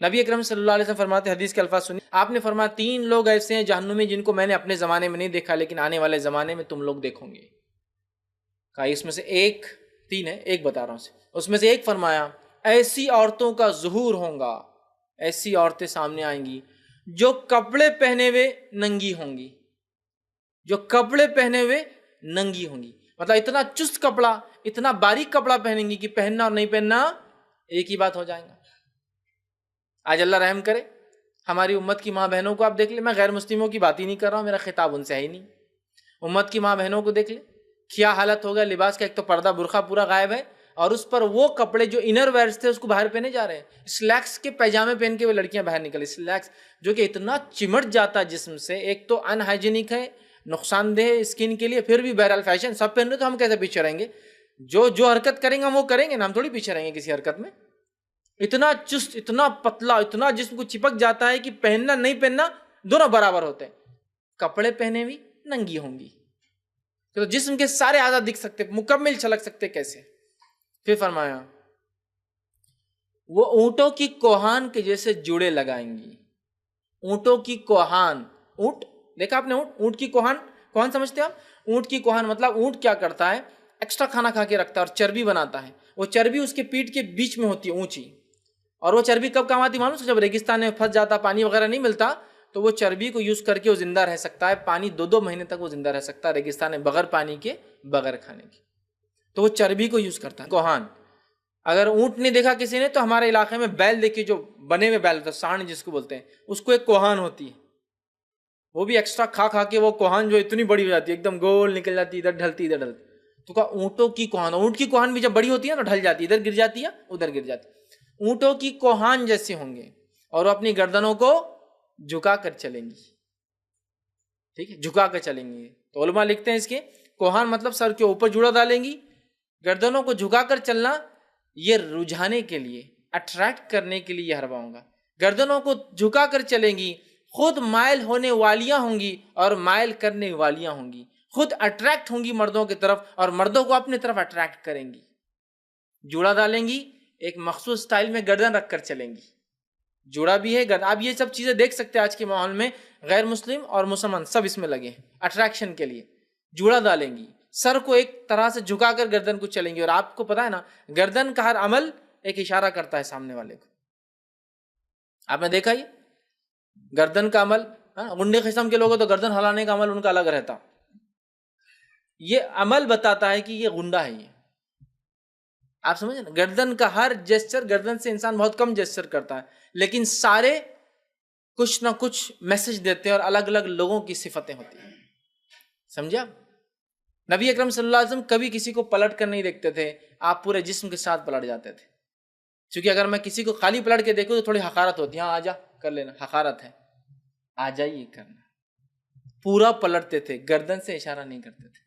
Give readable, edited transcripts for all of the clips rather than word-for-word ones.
نبی اکرم صلی اللہ علیہ وسلم فرماتے ہیں، حدیث کے الفاظ سنیں، آپ نے فرمایا 3 لوگ ایسے ہیں جہنم میں جن کو میں نے اپنے زمانے میں نہیں دیکھا لیکن آنے والے زمانے میں تم لوگ دیکھو گے. کہا اس میں سے ایک، 3 ہے، ایک بتا رہا ہوں، اس میں سے ایک فرمایا ایسی عورتوں کا ظہور ہوگا، ایسی عورتیں سامنے آئیں گی جو کپڑے پہنے ہوئے ننگی ہوں گی، جو کپڑے پہنے ہوئے ننگی ہوں گی. مطلب اتنا چست کپڑا، اتنا باریک کپڑا پہنیں گی کہ پہننا اور نہیں پہننا ایک ہی بات ہو جائے گا. آج اللہ رحم کرے، ہماری امت کی ماں بہنوں کو آپ دیکھ لیں، میں غیر مسلموں کی بات ہی نہیں کر رہا ہوں، میرا خطاب ان سے ہے ہی نہیں. امت کی ماں بہنوں کو دیکھ لیں، کیا حالت ہو گیا لباس کا. ایک تو پردہ برقع پورا غائب ہے، اور اس پر وہ کپڑے جو انر ویئرس تھے اس کو باہر پہنے جا رہے ہیں. سلیکس کے پیجامے پہن کے وہ لڑکیاں باہر نکلی، سلیکس جو کہ اتنا چمٹ جاتا جسم سے، ایک تو ان ہائیجینک ہے، نقصان دہ اسکن کے لیے، پھر بھی بہرحال فیشن سب پہن رہے تو ہم کیسے پیچھے رہیں گے؟ جو حرکت کریں گے ہم وہ کریں گے نا، ہم تھوڑی پیچھے رہیں گے کسی حرکت میں. اتنا چست، اتنا پتلا، اتنا جسم کو چپک جاتا ہے کہ پہننا نہیں پہننا دونوں برابر ہوتے ہیں. کپڑے پہنے ہوئی ننگی ہوں گی تو جسم کے سارے اعضاء دکھ سکتے، مکمل چھلک سکتے. کیسے؟ پھر فرمایا وہ اونٹوں کی کوہان کے جیسے جوڑے لگائیں گی. اونٹوں کی کوہان، اونٹ دیکھا آپ نے؟ اونٹ کی کوہان، کوہان سمجھتے ہیں آپ؟ اونٹ کی کوہان مطلب اونٹ کیا کرتا ہے، ایکسٹرا کھانا کھا کے رکھتا ہے اور چربی بناتا ہے. وہ چربی اس کے پیٹ کے بیچ میں ہوتی ہے اونچی، اور وہ چربی کب کام آتی معلوم ہے؟ جب ریگستان میں پھنس جاتا، پانی وغیرہ نہیں ملتا، تو وہ چربی کو یوز کر کے وہ زندہ رہ سکتا ہے. پانی 2 مہینے تک وہ زندہ رہ سکتا ہے ریگستان میں، بغیر پانی کے، بغیر کھانے کے. تو وہ چربی کو یوز کرتا ہے. کوہان، اگر اونٹ نہیں دیکھا کسی نے تو ہمارے علاقے میں بیل دیکھیے، جو بنے ہوئے بیل ہوتا ہے، سانڈ جس کو بولتے ہیں، اس کو ایک کوہان ہوتی ہے. وہ بھی ایکسٹرا کھا کھا کے وہ کوہان جو اتنی بڑی ہو جاتی ہے، ایک دم گول نکل جاتی ہے، ادھر ڈھلتی ادھر ڈھلتی. تو کہا اونٹوں کی کوہان، اونٹ کی کوہان بھی جب بڑی ہوتی ہے تو ڈھل جاتی ہے، ادھر گر جاتی ہے ادھر گر جاتی ہے. اونٹوں کی کوہان جیسے ہوں گے اور وہ اپنی گردنوں کو جھکا کر چلیں گی. ٹھیک ہے، جھکا کر چلیں گی. تو علماء لکھتے ہیں اس کے کوہان مطلب سر کے اوپر جوڑا ڈالیں گی، گردنوں کو جھکا کر چلنا. یہ رجھانے کے لیے، اٹریکٹ کرنے کے لیے یہ حربہ ہوگا. گردنوں کو جھکا کر چلیں گی، خود مائل ہونے والیاں ہوں گی اور مائل کرنے والیاں ہوں گی. خود اٹریکٹ ہوں گی مردوں کی طرف اور مردوں کو اپنی طرف اٹریکٹ کریں گی. جوڑا ڈالیں گی، ایک مخصوص سٹائل میں گردن رکھ کر چلیں گی. جوڑا بھی ہے گردن. آپ یہ سب چیزیں دیکھ سکتے ہیں آج کے ماحول میں، غیر مسلم اور مسلمان سب اس میں لگے ہیں اٹریکشن کے لیے. جوڑا ڈالیں گی، سر کو ایک طرح سے جھکا کر گردن کو چلیں گی. اور آپ کو پتا ہے نا، گردن کا ہر عمل ایک اشارہ کرتا ہے سامنے والے کو. آپ نے دیکھا یہ گردن کا عمل، غنڈے قسم کے لوگ ہیں تو گردن ہلانے کا عمل ان کا الگ رہتا. یہ عمل بتاتا ہے کہ یہ غنڈا ہے. یہ آپ سمجھیں نا، گردن کا ہر جیسچر، گردن سے انسان بہت کم جیسچر کرتا ہے لیکن سارے کچھ نہ کچھ میسج دیتے ہیں اور الگ الگ لوگوں کی صفتیں ہوتی ہیں. سمجھا؟ نبی اکرم صلی اللہ علیہ وسلم کبھی کسی کو پلٹ کر نہیں دیکھتے تھے، آپ پورے جسم کے ساتھ پلٹ جاتے تھے. کیونکہ اگر میں کسی کو خالی پلٹ کے دیکھوں تو تھوڑی حقارت ہوتی ہے، ہاں آجا کر لینا، حقارت ہے، آ جائیے کرنا. پورا پلٹتے تھے، گردن سے اشارہ نہیں کرتے تھے،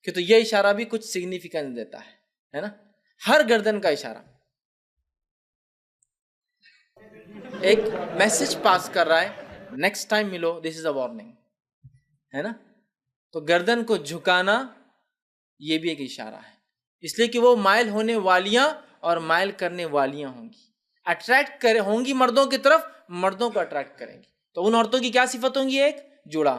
کہ تو یہ اشارہ بھی کچھ سگنیفیکنس دیتا ہے نا. ہر گردن کا اشارہ ایک میسج پاس کر رہا ہے، نیکسٹ ٹائم ملو دس از اے وارننگ، ہے نا. تو گردن کو جھکانا یہ بھی ایک اشارہ ہے، اس لیے کہ وہ مائل ہونے والیاں اور مائل کرنے والیاں ہوں گی. اٹریکٹ ہوں گی مردوں کی طرف، مردوں کو اٹریکٹ کریں گی. تو ان عورتوں کی کیا صفت ہوں گی؟ ایک جوڑا.